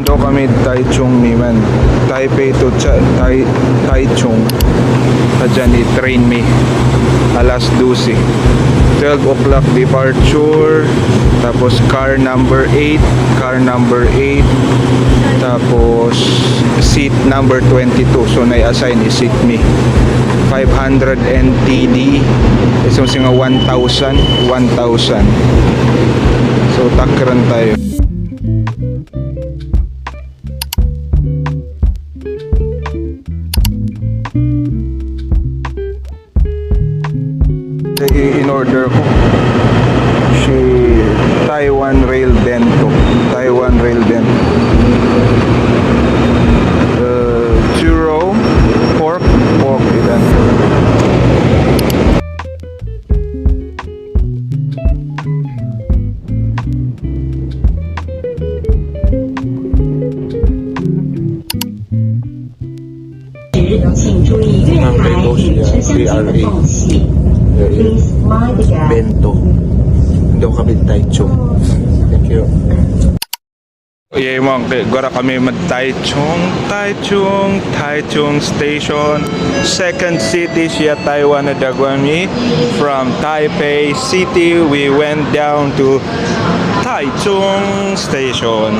Do kami Taichung ni man. Taipei to Taichung. Diyan i-train me. Alas 12. 12 o'clock departure. Tapos car number 8. Tapos seat number 22. So na-assign i-seat me. 500 NTD. Isang singa 1,000. So takran tayo. In order ko si Taiwan Rail Bento churro pork ilan Bento. Hindi ko kapit Taichung. Thank you. Yeah, gora kami Taichung Station. Second city siya Taiwan na dagwami. From Taipei City, we went down to Taichung Station.